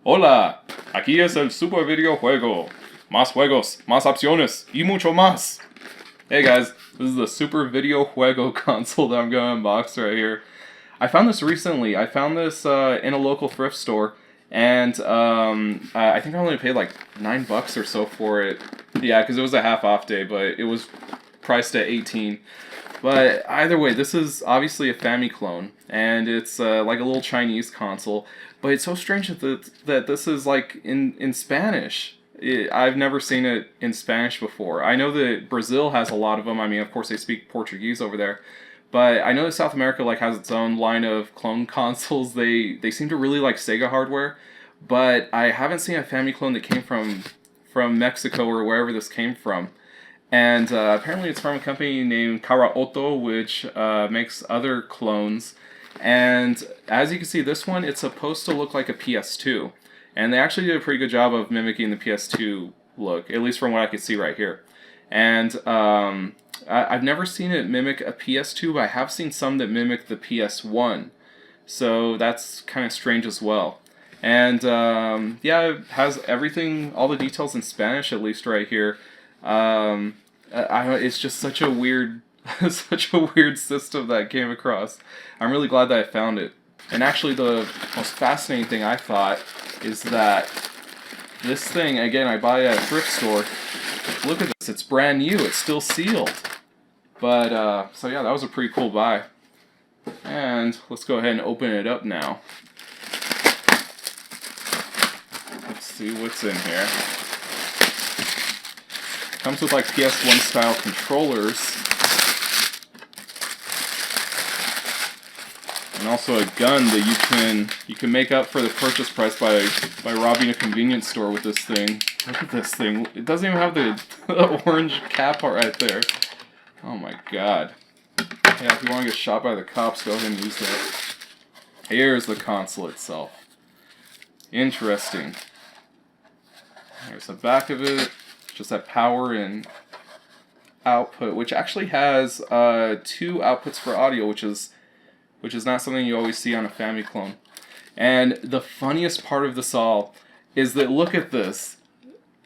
Hola, aquí es el super videojuego. Más juegos, más opciones, y mucho más. Hey guys, this is the super videojuego console that I'm going to unbox right here. I found this recently. I found this in a local thrift store, and I think I only paid like $9 or so for it. Yeah, because it was a half off day, but it was priced at 18. But either way, this is obviously a Famicom clone, and it's like a little Chinese console. But it's so strange that this is like in Spanish. I've never seen it in Spanish before. I know that Brazil has a lot of them. I mean, of course, they speak Portuguese over there. But I know that South America like has its own line of clone consoles. They seem to really like Sega hardware. But I haven't seen a Famicom clone that came from Mexico or wherever this came from. And apparently it's from a company named Karaoto, which makes other clones. And as you can see, this one, it's supposed to look like a PS2. And they actually did a pretty good job of mimicking the PS2 look, at least from what I could see right here. And I've never seen it mimic a PS2, but I have seen some that mimic the PS1. So that's kind of strange as well. And yeah, it has everything, all the details in Spanish, at least right here. It's just such a weird, such a weird system that I came across. I'm really glad that I found it. And actually, the most fascinating thing I thought is that this thing, again, I bought it at a thrift store. Look at this, it's brand new, it's still sealed. But, so yeah, that was a pretty cool buy. And let's go ahead and open it up now. Let's see what's in here. Comes with like PS1 style controllers. And also a gun that you can make up for the purchase price by robbing a convenience store with this thing. Look at this thing. It doesn't even have the orange cap right there. Oh my god. Yeah, if you want to get shot by the cops, go ahead and use that. Here's the console itself. Interesting. There's the back of it. Just that power and output, which actually has 2 outputs for audio, which is not something you always see on a Famicom clone. And the funniest part of this all is that, look at this.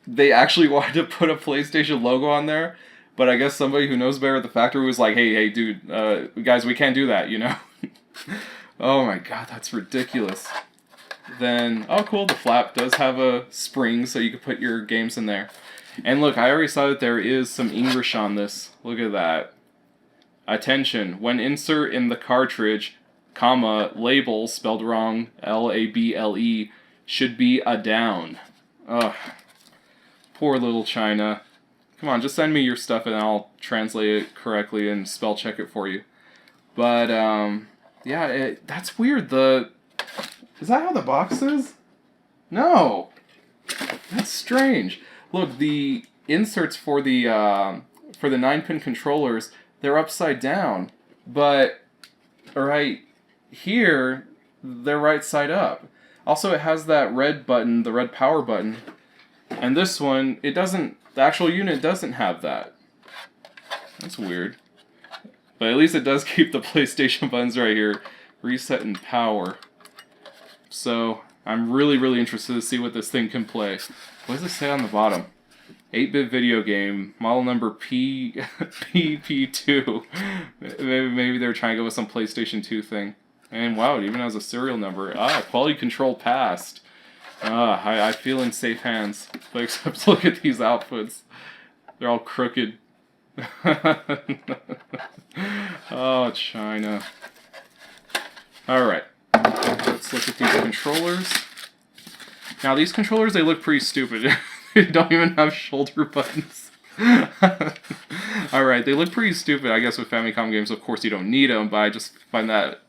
They actually wanted to put a PlayStation logo on there, but I guess somebody who knows better at the factory was like, hey, dude, guys, we can't do that, you know? Oh my god, that's ridiculous. Then, oh cool, the flap does have a spring so you can put your games in there. And look, I already saw that there is some English on this. Look at that. Attention, when insert in the cartridge, comma, label, spelled wrong, L-A-B-L-E, should be a down. Ugh. Poor little China. Come on, just send me your stuff and I'll translate it correctly and spell check it for you. But, yeah, that's weird. Is that how the box is? No! That's strange. Look, the inserts for the 9-pin controllers, they're upside down, but right here, they're right side up. Also, it has that red button, the red power button, and this one, it doesn't, the actual unit doesn't have that. That's weird. But at least it does keep the PlayStation buttons right here, reset and power. So, I'm really interested to see what this thing can play. What does it say on the bottom? 8-bit video game, model number PP2. Maybe they're trying to go with some PlayStation 2 thing. And wow, it even has a serial number. Quality control passed. I feel in safe hands. But except look at these outputs. They're all crooked. Oh, China. Alright. Let's look at these controllers. Now these controllers, they look pretty stupid. They don't even have shoulder buttons. Alright, they look pretty stupid, I guess, with Famicom games. Of course you don't need them, but I just find that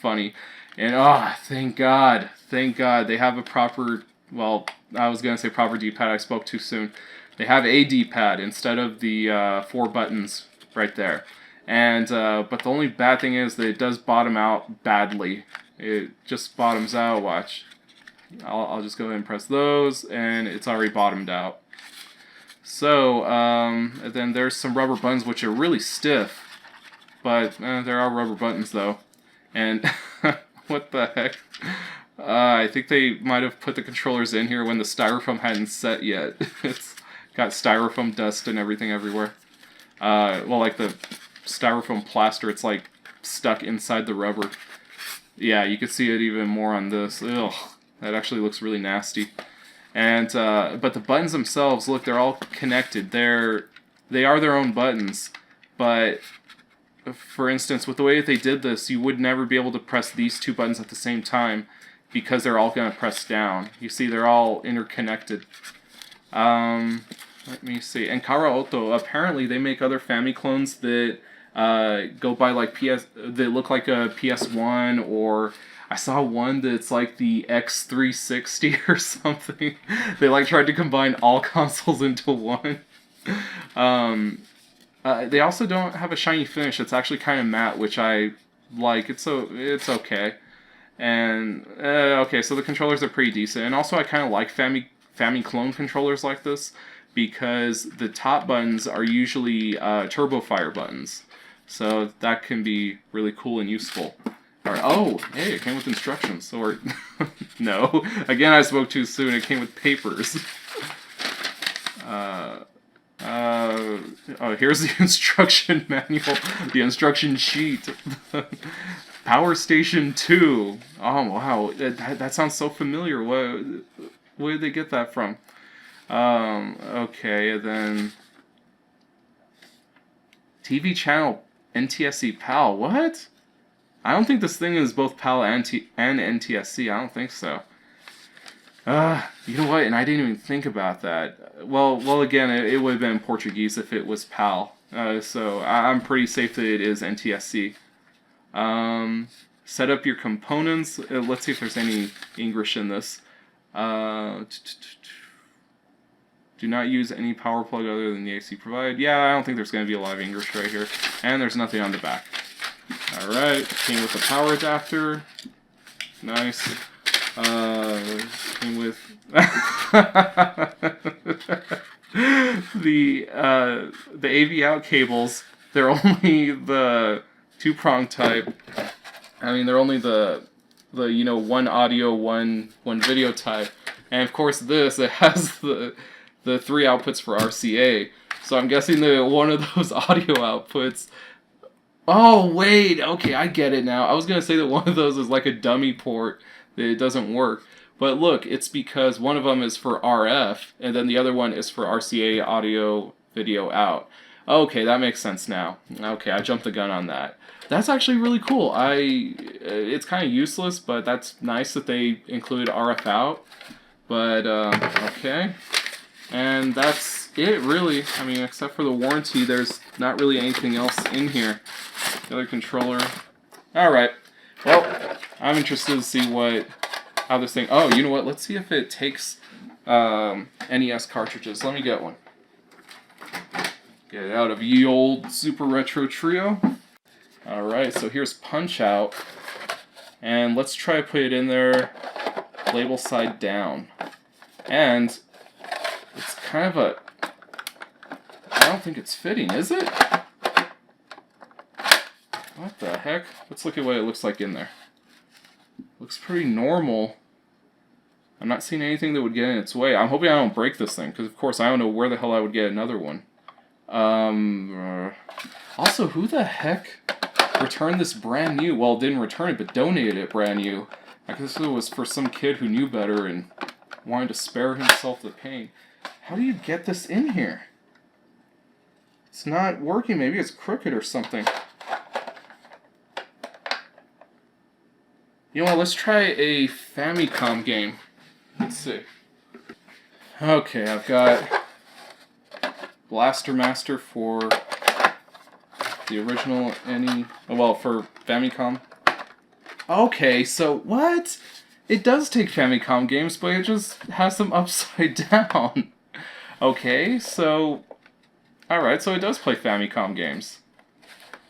funny. And thank God, they have a proper, well, I was going to say proper D-pad, I spoke too soon. They have a D-pad instead of the 4 buttons right there. And, but the only bad thing is that it does bottom out badly. It just bottoms out, watch. I'll just go ahead and press those, and it's already bottomed out. So, then there's some rubber buttons which are really stiff, but there are rubber buttons though. And what the heck? I think they might have put the controllers in here when the styrofoam hadn't set yet. It's got styrofoam dust and everything everywhere. Well, like the styrofoam plaster, it's like stuck inside the rubber. Yeah, you can see it even more on this. Ugh, that actually looks really nasty. And but the buttons themselves, look, they're all connected. They are their own buttons, but for instance, with the way that they did this, you would never be able to press these two buttons at the same time because they're all going to press down. You see, they're all interconnected. Let me see. And Karaoto, apparently they make other Family clones that go by like that look like a PS1, or I saw one that's like the X360 or something. They like tried to combine all consoles into one. They also don't have a shiny finish. It's actually kind of matte, which I like. It's okay. And okay, so the controllers are pretty decent. And also I kind of like Family clone controllers like this because the top buttons are usually turbo fire buttons. So that can be really cool and useful. All right. Oh, hey, it came with instructions. Or no, again I spoke too soon. It came with papers. Oh, here's the instruction manual, the instruction sheet. Power Station 2. Oh, wow. That sounds so familiar. Where did they get that from? Okay, and then TV channel NTSC PAL. What? I don't think this thing is both PAL and NTSC. I don't think so. You know what? And I didn't even think about that. Well, again, it would have been Portuguese if it was PAL. So I'm pretty safe that it is NTSC. Set up your components. Let's see if there's any English in this. Do not use any power plug other than the AC provided. Yeah, I don't think there's going to be a lot of English right here. And there's nothing on the back. Alright, came with a power adapter. Nice. Came with the AV out cables. They're only the 2-prong type. I mean, they're only the one audio, one video type. And of course this, it has the 3 outputs for RCA. So I'm guessing that one of those audio outputs... Oh, wait, okay, I get it now. I was going to say that one of those is like a dummy port, that it doesn't work. But look, it's because one of them is for RF, and then the other one is for RCA audio video out. Okay, that makes sense now. Okay, I jumped the gun on that. That's actually really cool. It's kind of useless, but that's nice that they include RF out. But, okay. And that's it, really. I mean, except for the warranty, there's not really anything else in here. The other controller. Alright. Well, I'm interested to see how this thing... Oh, you know what? Let's see if it takes NES cartridges. Let me get one. Get it out of ye old Super Retro Trio. Alright, so here's Punch Out. And let's try to put it in there, label side down. And it's kind of a... I don't think it's fitting, is it? What the heck? Let's look at what it looks like in there. Looks pretty normal. I'm not seeing anything that would get in its way. I'm hoping I don't break this thing, because of course I don't know where the hell I would get another one. Also, who the heck returned this brand new? Well, didn't return it, but donated it brand new. I guess it was for some kid who knew better and wanted to spare himself the pain. How do you get this in here? It's not working. Maybe it's crooked or something. You know what, let's try a Famicom game. Let's see. Okay, I've got Blaster Master for the original for Famicom. Okay, so what? It does take Famicom games, but it just has them upside down. Okay, so... Alright, so it does play Famicom games.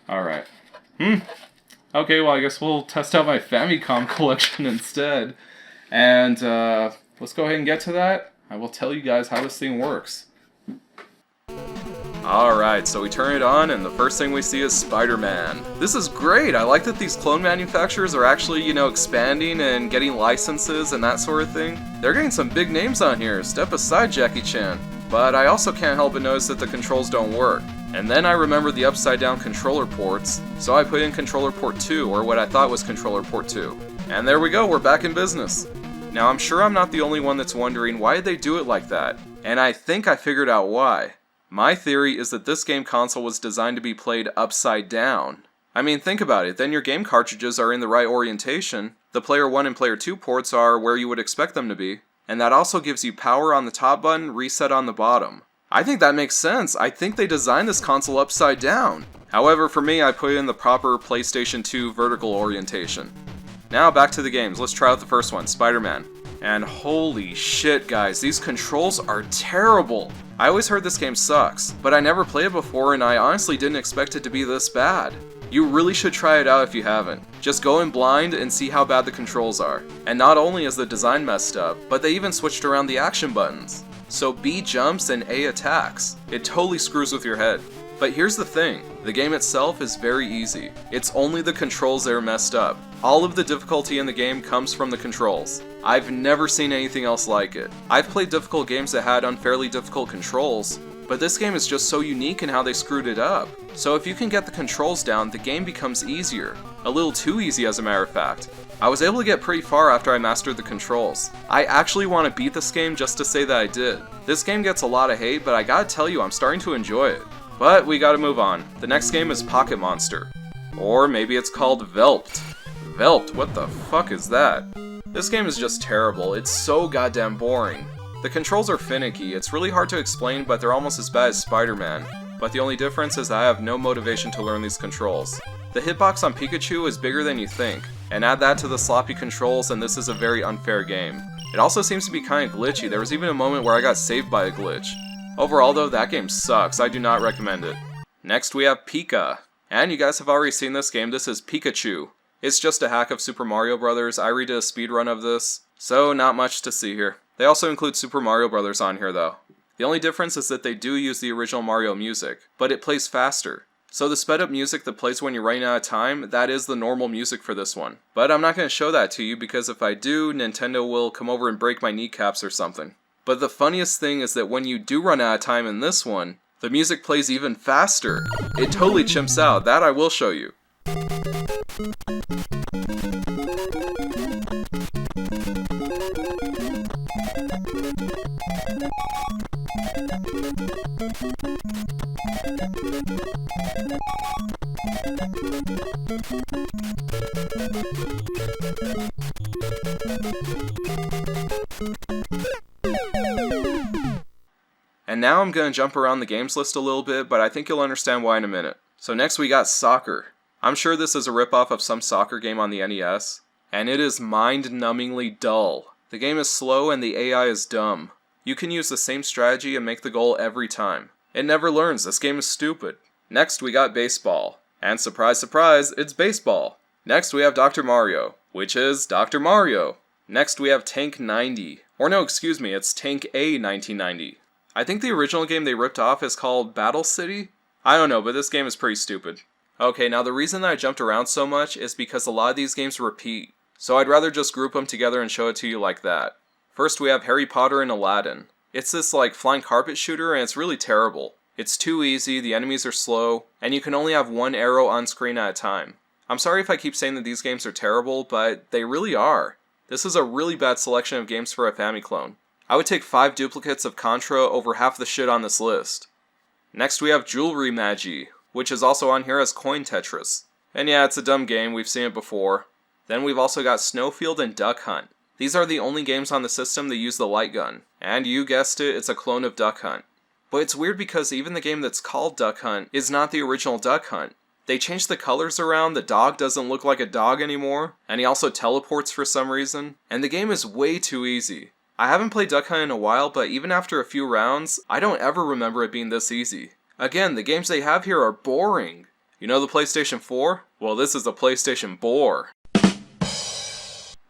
Alright. Okay, well, I guess we'll test out my Famicom collection instead. And let's go ahead and get to that. I will tell you guys how this thing works. Alright, so we turn it on and the first thing we see is Spider-Man. This is great! I like that these clone manufacturers are actually, expanding and getting licenses and that sort of thing. They're getting some big names on here, step aside Jackie Chan. But I also can't help but notice that the controls don't work. And then I remember the upside down controller ports, so I put in controller port 2, or what I thought was controller port 2. And there we go, we're back in business. Now I'm sure I'm not the only one that's wondering why did they do it like that, and I think I figured out why. My theory is that this game console was designed to be played upside down. I mean, think about it, then your game cartridges are in the right orientation, the player 1 and player 2 ports are where you would expect them to be, and that also gives you power on the top button, reset on the bottom. I think that makes sense. I think they designed this console upside down. However, for me, I put in the proper PlayStation 2 vertical orientation. Now back to the games. Let's try out the first one, Spider-Man. And holy shit, guys, these controls are terrible. I always heard this game sucks, but I never played it before and I honestly didn't expect it to be this bad. You really should try it out if you haven't. Just go in blind and see how bad the controls are. And not only is the design messed up, but they even switched around the action buttons. So B jumps and A attacks. It totally screws with your head. But here's the thing, the game itself is very easy. It's only the controls that are messed up. All of the difficulty in the game comes from the controls. I've never seen anything else like it. I've played difficult games that had unfairly difficult controls, but this game is just so unique in how they screwed it up. So if you can get the controls down, the game becomes easier. A little too easy as a matter of fact. I was able to get pretty far after I mastered the controls. I actually want to beat this game just to say that I did. This game gets a lot of hate, but I gotta tell you, I'm starting to enjoy it. But we gotta move on. The next game is Pocket Monster. Or maybe it's called Velpt. Velpt, what the fuck is that? This game is just terrible, it's so goddamn boring. The controls are finicky, it's really hard to explain, but they're almost as bad as Spider-Man. But the only difference is I have no motivation to learn these controls. The hitbox on Pikachu is bigger than you think, and add that to the sloppy controls and this is a very unfair game. It also seems to be kinda glitchy, there was even a moment where I got saved by a glitch. Overall though, that game sucks, I do not recommend it. Next we have Pika. And you guys have already seen this game, this is Pikachu. It's just a hack of Super Mario Bros. I redid a speedrun of this, so not much to see here. They also include Super Mario Bros. On here though. The only difference is that they do use the original Mario music, but it plays faster. So the sped up music that plays when you're running out of time, that is the normal music for this one. But I'm not going to show that to you because if I do, Nintendo will come over and break my kneecaps or something. But the funniest thing is that when you do run out of time in this one, the music plays even faster. It totally chimps out, that I will show you. And now I'm going to jump around the games list a little bit, but I think you'll understand why in a minute. So next we got Soccer. I'm sure this is a ripoff of some soccer game on the NES, and it is mind-numbingly dull. The game is slow and the AI is dumb. You can use the same strategy and make the goal every time. It never learns, this game is stupid. Next we got Baseball. And surprise surprise, it's baseball. Next we have Dr. Mario, which is Dr. Mario. Next we have Tank 90. Or no, excuse me, it's Tank A 1990. I think the original game they ripped off is called Battle City? I don't know, but this game is pretty stupid. Okay, now the reason that I jumped around so much is because a lot of these games repeat, so I'd rather just group them together and show it to you like that. First we have Harry Potter and Aladdin. It's this like flying carpet shooter and it's really terrible. It's too easy, the enemies are slow, and you can only have one arrow on screen at a time. I'm sorry if I keep saying that these games are terrible, but they really are. This is a really bad selection of games for a Famiclone. I would take 5 duplicates of Contra over half the shit on this list. Next we have Jewelry Magi, which is also on here as Coin Tetris. And yeah, it's a dumb game, we've seen it before. Then we've also got Snowfield and Duck Hunt. These are the only games on the system that use the light gun. And you guessed it, it's a clone of Duck Hunt. But it's weird because even the game that's called Duck Hunt is not the original Duck Hunt. They changed the colors around, the dog doesn't look like a dog anymore, and he also teleports for some reason, and the game is way too easy. I haven't played Duck Hunt in a while, but even after a few rounds, I don't ever remember it being this easy. Again, the games they have here are boring. You know the PlayStation 4? Well, this is a PlayStation bore.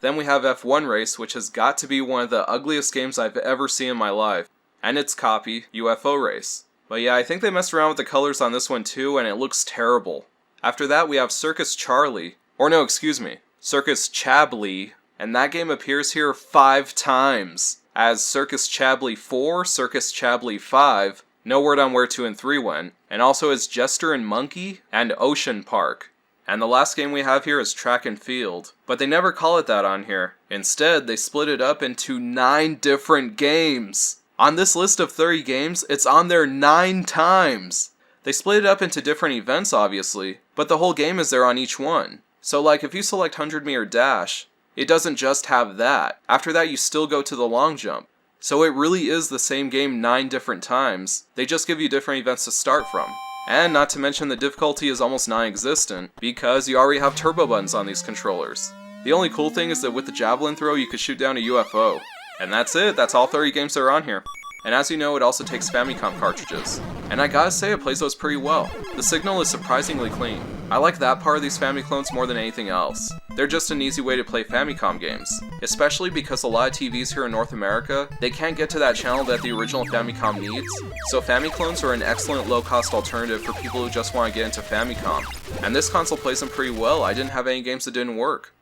Then we have F1 Race, which has got to be one of the ugliest games I've ever seen in my life. And its copy, UFO Race. But yeah, I think they messed around with the colors on this one too, and it looks terrible. After that, we have Circus Charlie. Or no, excuse me. Circus Chablis. And that game appears here 5 times. As Circus Chablis 4, Circus Chablis 5, no word on where 2 and 3 went, and also as Jester and Monkey, and Ocean Park. And the last game we have here is Track and Field, but they never call it that on here. Instead, they split it up into 9 different games. On this list of 30 games, it's on there 9 times. They split it up into different events, obviously, but the whole game is there on each one. So like, if you select 100 meter dash, it doesn't just have that. After that, you still go to the long jump. So it really is the same game 9 different times. They just give you different events to start from. And not to mention the difficulty is almost non-existent, because you already have turbo buttons on these controllers. The only cool thing is that with the javelin throw, you could shoot down a UFO. And that's it, that's all 30 games that are on here. And as you know, it also takes Famicom cartridges. And I gotta say, it plays those pretty well. The signal is surprisingly clean. I like that part of these Famiclones more than anything else. They're just an easy way to play Famicom games. Especially because a lot of TVs here in North America, they can't get to that channel that the original Famicom needs, so Famiclones are an excellent low-cost alternative for people who just want to get into Famicom. And this console plays them pretty well. I didn't have any games that didn't work.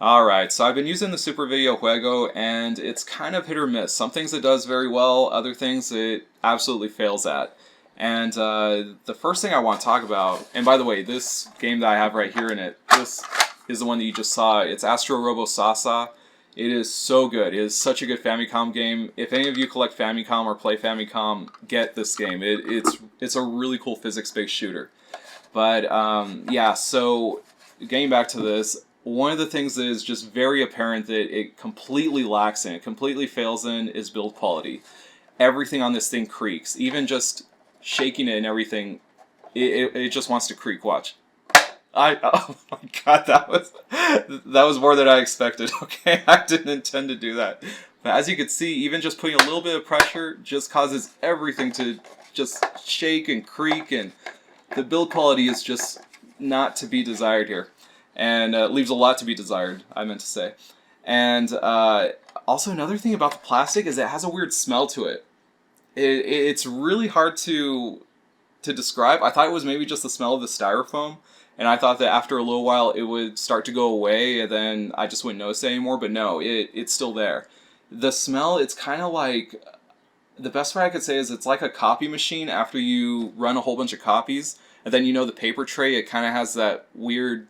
Alright, so I've been using the Super Video JUEGO, and it's kind of hit or miss. Some things it does very well, other things it absolutely fails at. And the first thing I want to talk about, and by the way, this game that I have right here in it, this is the one that you just saw. It's Astro Robo Sasa. It is so good. It is such a good Famicom game. If any of you collect Famicom or play Famicom, get this game. It's a really cool physics-based shooter. But yeah, so getting back to this, one of the things that is just very apparent that it completely lacks in, it completely fails in, is build quality. Everything on this thing creaks. Even just shaking it and everything, it just wants to creak. Watch. Oh my god, that was more than I expected. Okay, I didn't intend to do that. But as you can see, even just putting a little bit of pressure just causes everything to just shake and creak, and the build quality is just not to be desired here. And leaves a lot to be desired, I meant to say. And also another thing about the plastic is it has a weird smell to it. It's really hard to describe. I thought it was maybe just the smell of the styrofoam, and I thought that after a little while it would start to go away and then I just wouldn't notice it anymore, but no, it's still there. The smell, it's kind of like, the best way I could say is it's like a copy machine after you run a whole bunch of copies, and then you know the paper tray, it kind of has that weird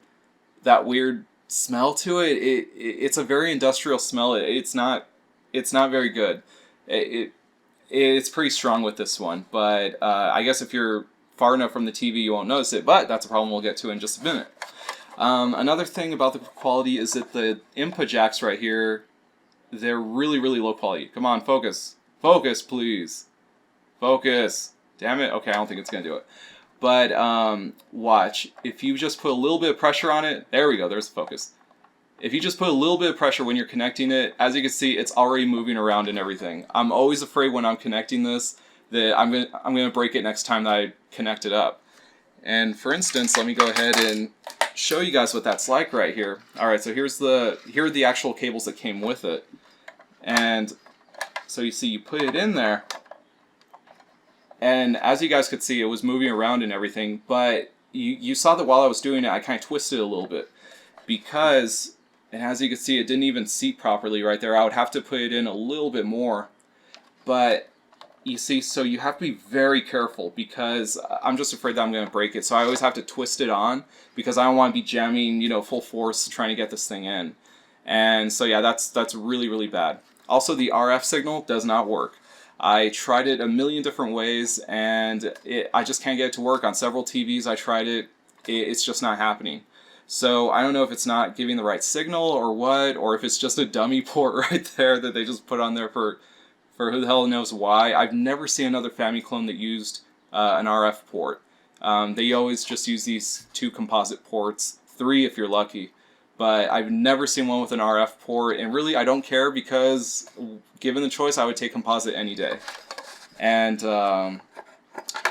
smell to it. It's a very industrial smell. It's not very good. It's pretty strong with this one, but I guess if you're far enough from the TV you won't notice it, but that's a problem we'll get to in just a minute. Another thing about the quality is that the input jacks right here, they're really, really low quality. Come on, focus. Focus, please. Focus. Damn it. Okay, I don't think it's going to do it. But watch, if you just put a little bit of pressure on it, there we go, there's the focus. If you just put a little bit of pressure when you're connecting it, as you can see, it's already moving around and everything. I'm always afraid when I'm connecting this that I'm gonna break it next time that I connect it up. And for instance, let me go ahead and show you guys what that's like right here. Alright, so here are the actual cables that came with it. And so you see, you put it in there, and as you guys could see, it was moving around and everything, but you saw that while I was doing it, I kind of twisted it a little bit. Because, and as you can see, it didn't even seat properly right there. I would have to put it in a little bit more. But, you see, so you have to be very careful, because I'm just afraid that I'm going to break it. So I always have to twist it on, because I don't want to be jamming, you know, full force trying to get this thing in. And so yeah, that's really, really bad. Also, the RF signal does not work. I tried it a million different ways, and I just can't get it to work. On several TVs I tried it, it's just not happening. So I don't know if it's not giving the right signal or what, or if it's just a dummy port right there that they just put on there for who the hell knows why. I've never seen another Famiclone that used an RF port. They always just use these 2 composite ports, 3 if you're lucky. But I've never seen one with an RF port, and really I don't care, because given the choice I would take composite any day. And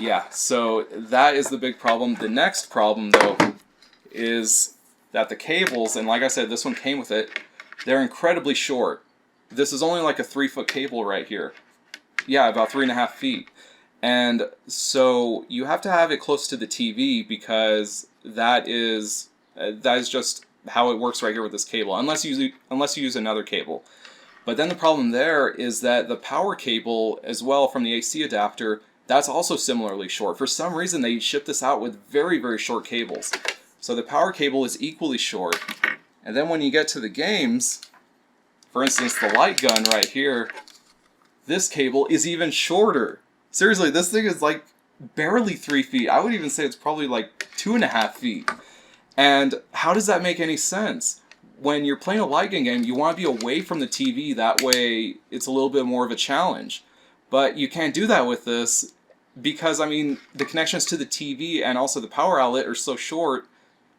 yeah, so that is the big problem. The next problem though is that the cables, and like I said, this one came with it, they're incredibly short. This is only like a 3-foot cable right here. Yeah, about 3.5 feet. And so you have to have it close to the TV because that is just how it works right here with this cable, unless you use another cable. But then the problem there is that the power cable as well from the AC adapter, that's also similarly short. For some reason they ship this out with very, very short cables. So the power cable is equally short. And then when you get to the games, for instance the light gun right here, this cable is even shorter. Seriously, this thing is like barely 3 feet. I would even say it's probably like 2.5 feet. And how does that make any sense? When you're playing a light gun game, you want to be away from the TV. That way, it's a little bit more of a challenge. But you can't do that with this because, I mean, the connections to the TV and also the power outlet are so short.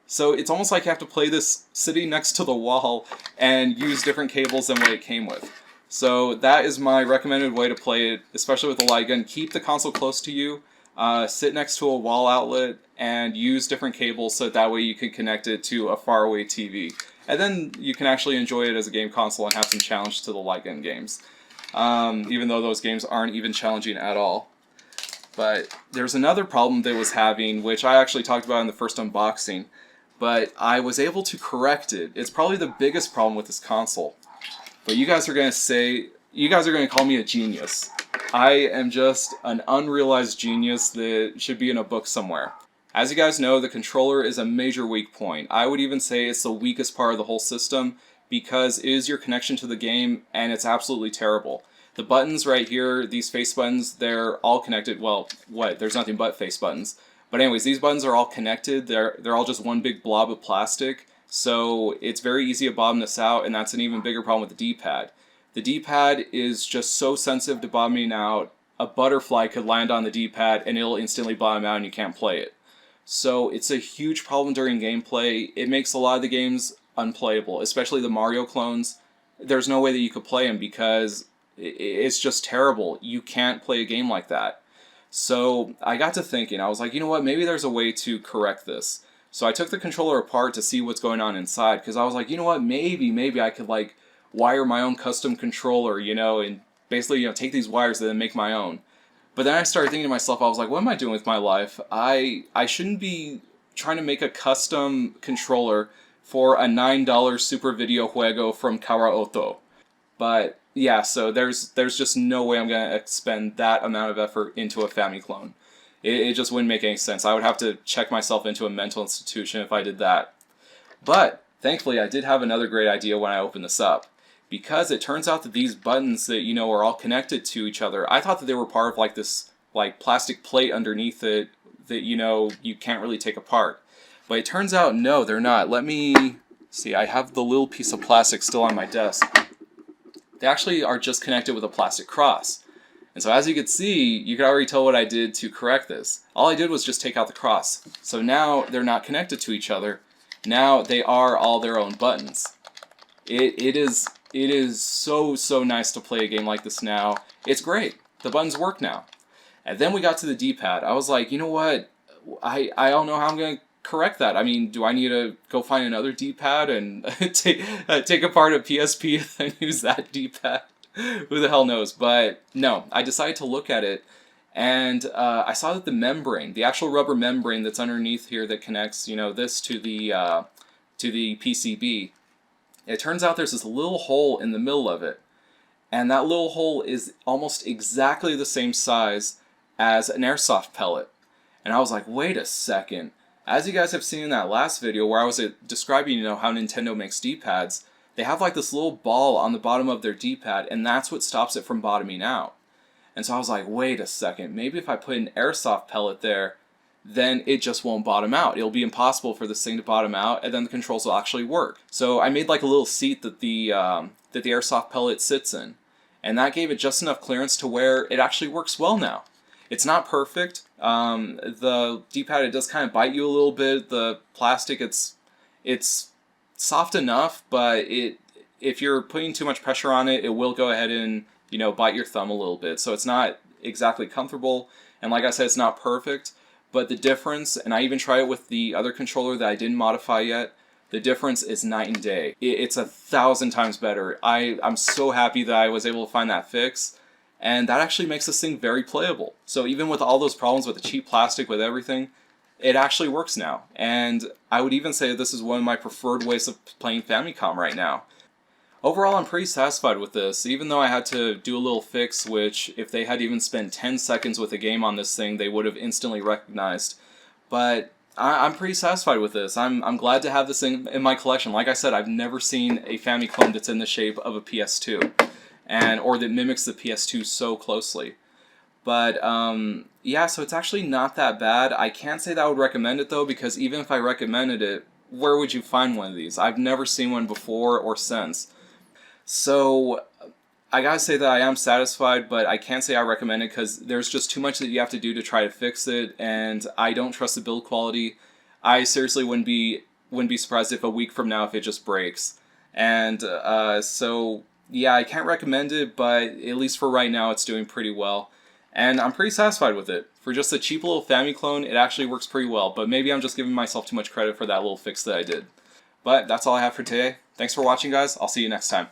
So it's almost like you have to play this sitting next to the wall and use different cables than what it came with. So that is my recommended way to play it, especially with the light gun. Keep the console close to you, sit next to a wall outlet, and use different cables so that way you can connect it to a faraway TV. And then you can actually enjoy it as a game console and have some challenge to the light gun games. Even though those games aren't even challenging at all. But there's another problem they was having, which I actually talked about in the first unboxing. But I was able to correct it. It's probably the biggest problem with this console. But you guys are going to call me a genius. I am just an unrealized genius that should be in a book somewhere. As you guys know, the controller is a major weak point. I would even say it's the weakest part of the whole system because it is your connection to the game and it's absolutely terrible. The buttons right here, these face buttons, they're all connected. Well, there's nothing but face buttons. But anyways, these buttons are all connected. They're all just one big blob of plastic. So it's very easy to bottom this out, and that's an even bigger problem with the D-pad. The D-pad is just so sensitive to bottoming out. A butterfly could land on the D-pad and it'll instantly bottom out and you can't play it. So it's a huge problem during gameplay. It makes a lot of the games unplayable, especially the Mario clones. There's no way that you could play them because it's just terrible. You can't play a game like that. So I got to thinking, I was like, you know what, maybe there's a way to correct this. So I took the controller apart to see what's going on inside because I was like, you know what, maybe I could like wire my own custom controller, and basically, take these wires and then make my own. But then I started thinking to myself, I was like, what am I doing with my life? I shouldn't be trying to make a custom controller for a $9 Super Video Juego from Karaoto. But yeah, so there's just no way I'm going to expend that amount of effort into a Famiclone. It just wouldn't make any sense. I would have to check myself into a mental institution if I did that. But thankfully, I did have another great idea when I opened this up. Because it turns out that these buttons that, are all connected to each other, I thought that they were part of like this plastic plate underneath it that, you can't really take apart. But it turns out, no, they're not. Let me see, I have the little piece of plastic still on my desk. They actually are just connected with a plastic cross. And so as you can see, you can already tell what I did to correct this. All I did was just take out the cross. So now they're not connected to each other. Now they are all their own buttons. It is so nice to play a game like this now. It's great. The buttons work now. And then we got to the D-pad. I was like, you know what? I don't know how I'm going to correct that. I mean, do I need to go find another D-pad and take apart a PSP and then use that D-pad? Who the hell knows? But no, I decided to look at it. And I saw that the membrane, the actual rubber membrane that's underneath here that connects, this to the PCB, it turns out there's this little hole in the middle of it. And that little hole is almost exactly the same size as an airsoft pellet. And I was like, wait a second. As you guys have seen in that last video where I was describing, how Nintendo makes D-pads, they have like this little ball on the bottom of their D-pad, and that's what stops it from bottoming out. And so I was like, wait a second, maybe if I put an airsoft pellet there, then it just won't bottom out. It'll be impossible for this thing to bottom out, and then the controls will actually work. So I made like a little seat that the airsoft pellet sits in, and that gave it just enough clearance to where it actually works well now. It's not perfect. The D-pad, it does kind of bite you a little bit. The plastic, it's soft enough, but if you're putting too much pressure on it, it will go ahead and bite your thumb a little bit. So it's not exactly comfortable, and like I said, it's not perfect. But the difference, and I even tried it with the other controller that I didn't modify yet, the difference is night and day. It's 1,000 times better. I'm so happy that I was able to find that fix. and that actually makes this thing very playable. So even with all those problems with the cheap plastic, with everything, it actually works now. And I would even say this is one of my preferred ways of playing Famicom right now. Overall, I'm pretty satisfied with this, even though I had to do a little fix, which if they had even spent 10 seconds with a game on this thing, they would have instantly recognized. But I'm pretty satisfied with this. I'm glad to have this thing in my collection. Like I said, I've never seen a Famicom that's in the shape of a PS2, or that mimics the PS2 so closely. But yeah, so it's actually not that bad. I can't say that I would recommend it though, because even if I recommended it, where would you find one of these? I've never seen one before or since. So I gotta say that I am satisfied, but I can't say I recommend it because there's just too much that you have to do to try to fix it, and I don't trust the build quality. I seriously wouldn't be surprised if a week from now if it just breaks. And so yeah, I can't recommend it, but at least for right now it's doing pretty well. And I'm pretty satisfied with it. For just a cheap little Famiclone, it actually works pretty well, but maybe I'm just giving myself too much credit for that little fix that I did. But that's all I have for today. Thanks for watching, guys. I'll see you next time.